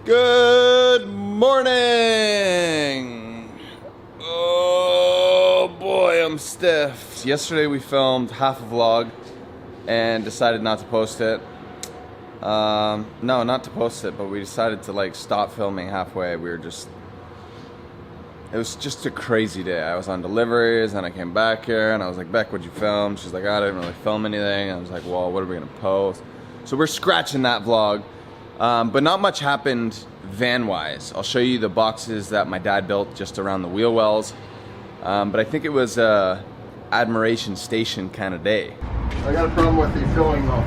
Good morning! Oh boy, I'm stiff. Yesterday we filmed half a vlog and decided not to post it. No, not to post it, but we decided to like stop filming halfway. It was just a crazy day. I was on deliveries and I came back here and I was like, Bec, what'd you film? She's like, I didn't really film anything. And I was like, well, what are we gonna post? So we're scratching that vlog. But not much happened van-wise. I'll show you the boxes that my dad built just around the wheel wells. But I think it was a admiration station kind of day. I got a problem with the filling though.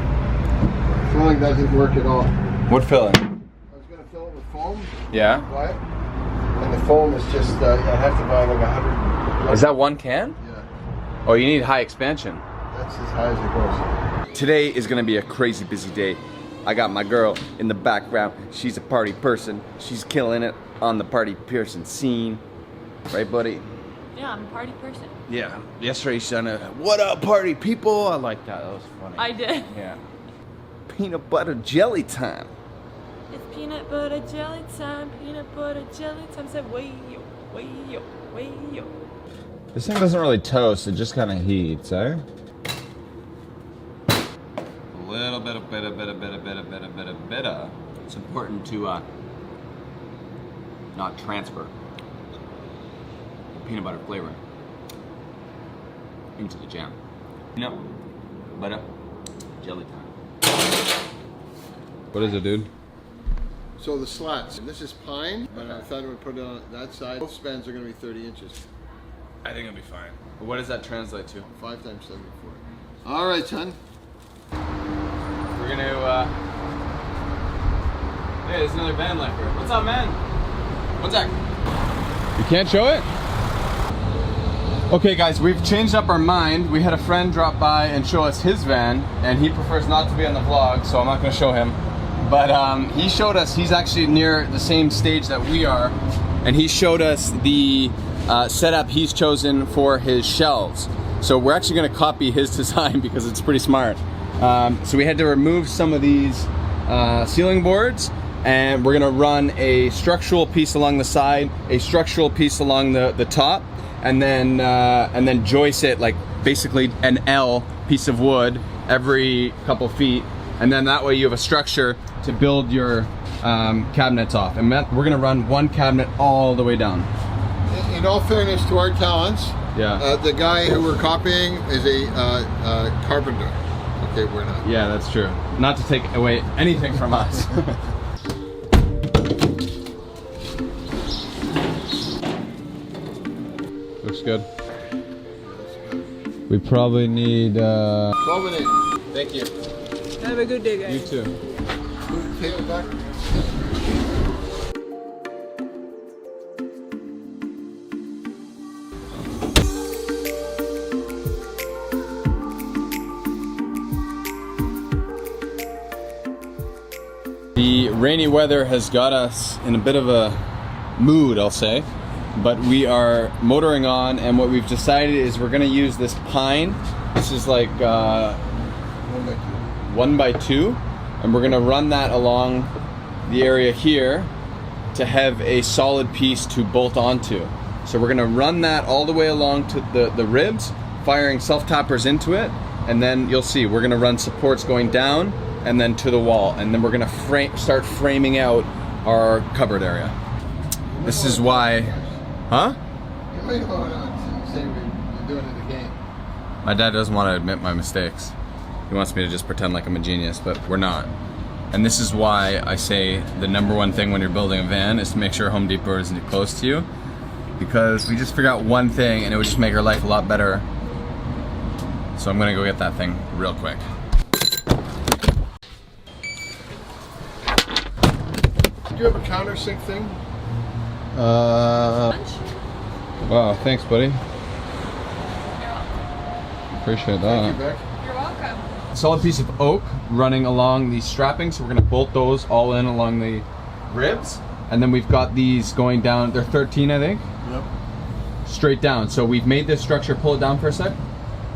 Filling doesn't work at all. What filling? I was going to fill it with foam. Yeah. Buy it. And the foam is just, I have to buy like 100. Is that one can? Yeah. Oh, you need high expansion. That's as high as it goes. Today is going to be a crazy busy day. I got my girl in the background. She's a party person. She's killing it on the party person scene. Right, buddy? Yeah, I'm a party person. Yeah. Yesterday she done a, what up, party people? I like that. That was funny. I did. Yeah. Peanut butter jelly time. It's peanut butter jelly time. Peanut butter jelly time. Said way yo, way yo, way yo. This thing doesn't really toast, it just kind of heats, eh? A little bit of bitter. It's important to not transfer the peanut butter flavor into the jam. Peanut butter jelly time. What is it, dude? So the slats, this is pine, but I thought I would put it on that side. Both spans are going to be 30 inches. I think it'll be fine. What does that translate to? 5 times 74. All right, son. We're gonna, hey, there's another van lifer. What's up, man? What's that? You can't show it? Okay, guys, we've changed up our mind. We had a friend drop by and show us his van, and he prefers not to be on the vlog, so I'm not gonna show him. But he showed us, he's actually near the same stage that we are, and he showed us the setup he's chosen for his shelves. So we're actually gonna copy his design because it's pretty smart. So we had to remove some of these ceiling boards, and we're gonna run a structural piece along the side, a structural piece along the top, and then joist it like basically an L piece of wood every couple feet, and then that way you have a structure to build your cabinets off. And we're gonna run one cabinet all the way down. In all fairness to our talents, Yeah. the guy who we're copying is a carpenter. Okay, we're not. Yeah, that's true. Not to take away anything from us. Looks good. We probably need 12 and 8. Thank you. Have a good day, guys. you too. Move the table back. The rainy weather has got us in a bit of a mood, I'll say, but we are motoring on, and what we've decided is we're gonna use this pine. This is like 1x2, and we're gonna run that along the area here to have a solid piece to bolt onto. So we're gonna run that all the way along to the ribs, firing self-tappers into it, and then you'll see we're gonna run supports going down and then to the wall, and then we're gonna start framing out our cupboard area. This is why, huh? You might want to say we're doing it again. My dad doesn't want to admit my mistakes. He wants me to just pretend like I'm a genius, but we're not. And this is why I say the number one thing when you're building a van is to make sure Home Depot is close to you, because we just figured out one thing and it would just make our life a lot better. So I'm gonna go get that thing real quick. Do you have a countersink thing? Wow, thanks, buddy. You're welcome. Appreciate Thank that. you, Bec. You're welcome. Solid piece of oak running along these strappings, so we're gonna bolt those all in along the ribs, and then we've got these going down. They're 13, I think. Yep. Straight down. So we've made this structure. Pull it down for a sec.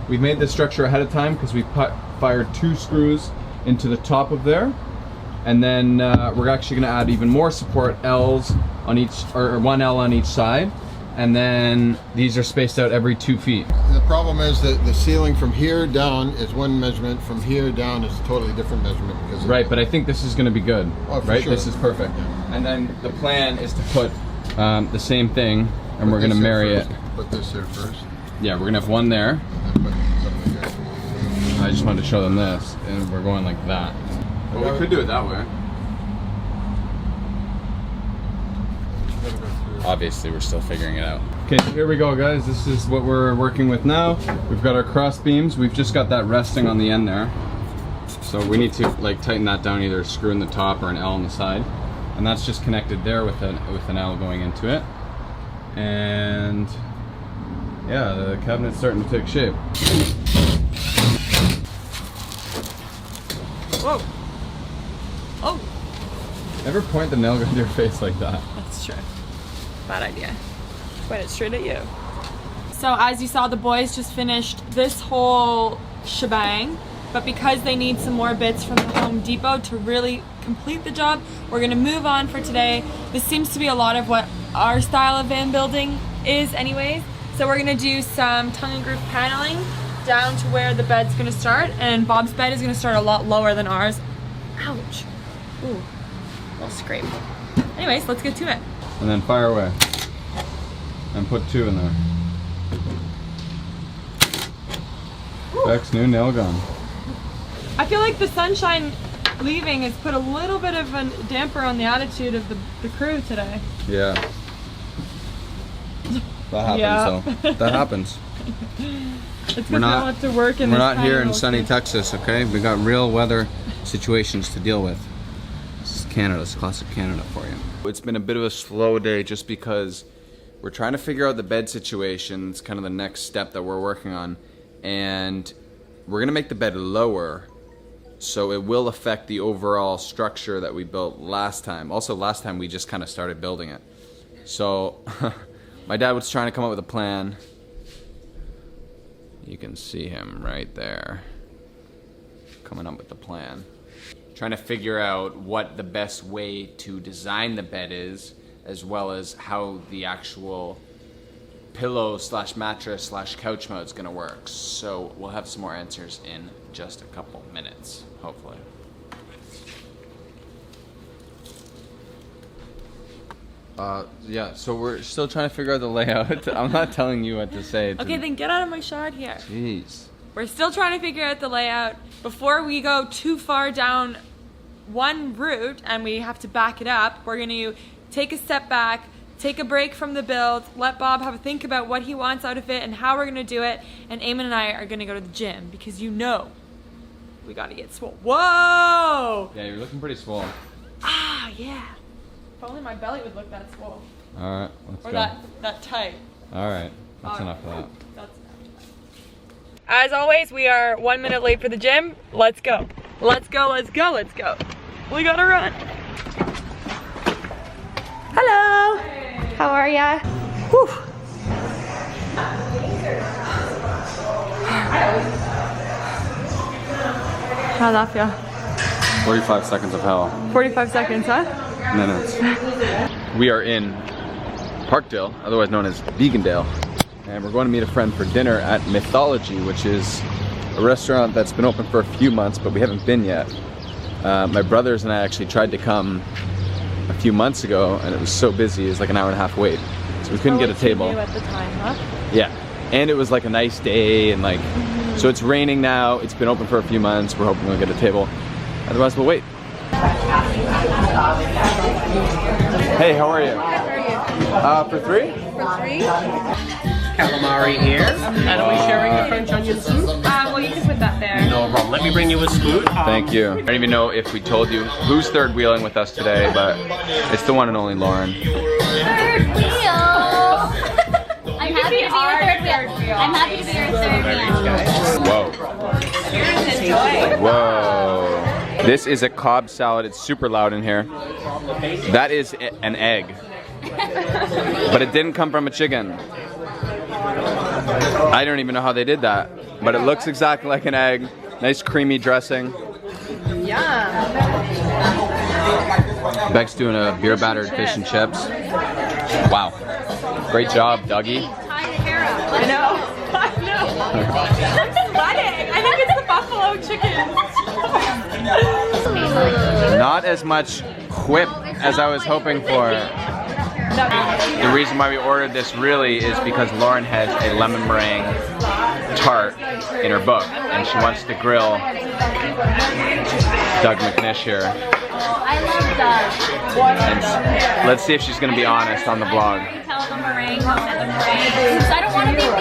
We've made this structure ahead of time because we fired 2 screws into the top of there, And then we're actually gonna add even more support L's on each, or 1 L on each side. And then these are spaced out every 2 feet. And the problem is that the ceiling from here down is one measurement, from here down is a totally different measurement. Because Right, but I think this is gonna be good. Oh, for right, sure. this is perfect. Yeah. And then the plan is to put the same thing, and we're gonna marry it. Put this here first. Yeah, we're gonna have one there. And put something there. I just wanted to show them this, and we're going like that. Well, we could do it that way. Obviously, we're still figuring it out. Okay, so here we go, guys. This is what we're working with now. We've got our cross beams. We've just got that resting on the end there. So we need to like tighten that down, either a screw in the top or an L on the side. And that's just connected there with an L going into it. And yeah, the cabinet's starting to take shape. Whoa. Oh. Never point the nail gun to your face like that. That's true. Bad idea. Point it straight at you. So as you saw, the boys just finished this whole shebang, but because they need some more bits from the Home Depot to really complete the job, we're gonna move on for today. This seems to be a lot of what our style of van building is anyways. So we're gonna do some tongue and groove paneling down to where the bed's gonna start, and Bob's bed is gonna start a lot lower than ours. Ouch. Ooh, a little scrape. Anyways, let's get to it. And then fire away. And put 2 in there. Bec's new nail gun. I feel like the sunshine leaving has put a little bit of a damper on the attitude of the crew today. Yeah. That happens though. That happens. It's because we don't have to work in We're this not tiny here in little sunny cave. Texas, okay? We got real weather situations to deal with. This is Canada, it's classic Canada for you. It's been a bit of a slow day just because we're trying to figure out the bed situation. It's kind of the next step that we're working on. And we're gonna make the bed lower, so it will affect the overall structure that we built last time. Also, last time we just kind of started building it. So, my dad was trying to come up with a plan. You can see him right there, coming up with the plan. Trying to figure out what the best way to design the bed is, as well as how the actual pillow slash mattress slash couch mode is gonna work. So we'll have some more answers in just a couple minutes, hopefully. Yeah, so we're still trying to figure out the layout. I'm not telling you what to say. Okay, then get out of my shot here. Jeez. We're still trying to figure out the layout before we go too far down one route and we have to back it up. We're gonna take a step back, take a break from the build, let Bob have a think about what he wants out of it and how we're gonna do it, and Eamon and I are gonna go to the gym because you know we gotta get swole. Whoa! Yeah, you're looking pretty swole. Ah, yeah. If only my belly would look that swole. All right, let's Or go. that tight. All right, that's All enough right. of that. That's enough. As always, we are 1 minute late for the gym. Let's go. Let's go, let's go, let's go. We gotta run. Hello. Hey. How are ya? Whew. How'd that feel? 45 seconds of hell. 45 seconds, huh? Minutes. We are in Parkdale, otherwise known as Vegandale, and we're going to meet a friend for dinner at Mythology, which is a restaurant that's been open for a few months, but we haven't been yet. My brothers and I actually tried to come a few months ago, and it was so busy, it was like an hour-and-a-half wait, so we couldn't get a table. At the time, huh? Yeah, and it was like a nice day, and like, so it's raining now. It's been open for a few months. We're hoping we'll get a table. Otherwise, we'll wait. Hey, how are you? For 3? For 3. Calamari here. And are we sharing the French onion soup? Well, you can put that there. No problem. Let me bring you a spoon. Thank you. I don't even know if we told you who's third wheeling with us today, but it's the one and only Lauren. Third wheel! I'm happy to be your third wheel. I'm happy to be your third wheel. Whoa. Whoa. This is a Cobb salad. It's super loud in here. That is an egg. But it didn't come from a chicken. I don't even know how they did that. But it looks exactly like an egg. Nice creamy dressing. Yeah. Bec's doing a beer battered fish and chips. Wow. Great job, Dougie. Tie the hair up. I know. I'm sweating. I think it's the buffalo chicken. Not as much whip as I was hoping for. The reason why we ordered this really is because Lauren has a lemon meringue tart in her book, and she wants to grill Doug McNish here. I love Doug. And let's see if she's gonna be honest on the vlog. Tell the meringue, because I don't want to be mean.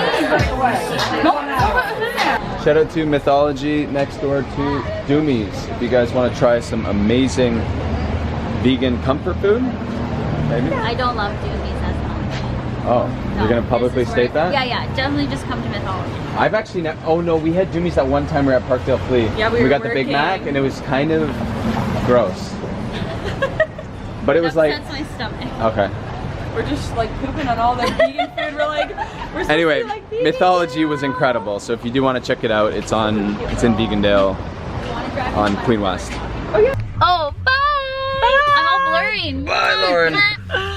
Nope, don't put it in there. Shout out to Mythology next door to Doomies. If you guys want to try some amazing vegan comfort food, maybe? I don't love Doomies, that's not. Oh, you're gonna publicly state that? Yeah, definitely just come to Mythology. I've actually oh no, we had Doomies that one time we were at Parkdale Flea. Yeah, we got the Big working. Mac and it was kind of gross. But it was like, That's my stomach. okay. We're just like pooping on all the vegan food. We're like, we're supposed Anyway, to be like vegan Mythology now. was incredible. So if you do want to check it out, it's in Vegandale on Queen West. Oh, bye! I'm all blurring. Bye, Lauren.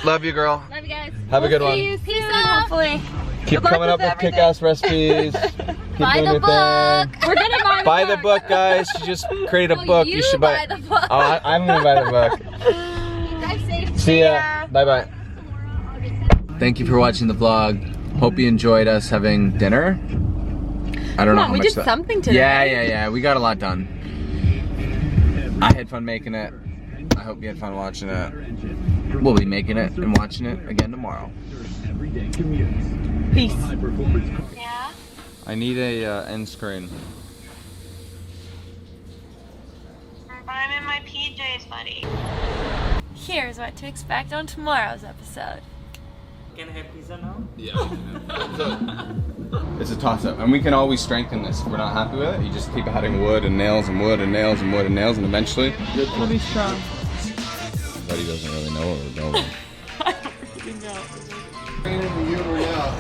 Love you, girl. Love you guys. Have a good one. Peace out. Hopefully. Keep coming up with kick-ass recipes. Keep Buy doing the your book. thing. We're gonna Buy the book, guys. She just created a book. You should buy the book. Oh, I'm gonna buy the book. Drive safe. See ya. Bye bye. Thank you for watching the vlog. Hope you enjoyed us having dinner. I don't know how we much did that- something today. Yeah. We got a lot done. I had fun making it. I hope you had fun watching it. We'll be making it and watching it again tomorrow. Peace. Yeah. I need a end screen. I'm in my PJs, buddy. Here's what to expect on tomorrow's episode. Can I have pizza now? Yeah. It's a toss-up, and we can always strengthen this. If we're not happy with it, you just keep adding wood and nails and wood and nails and wood and nails, and eventually It'll be strong. but he doesn't really know where we're going. I don't really know. Training the humor now.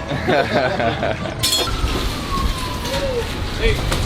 Hey.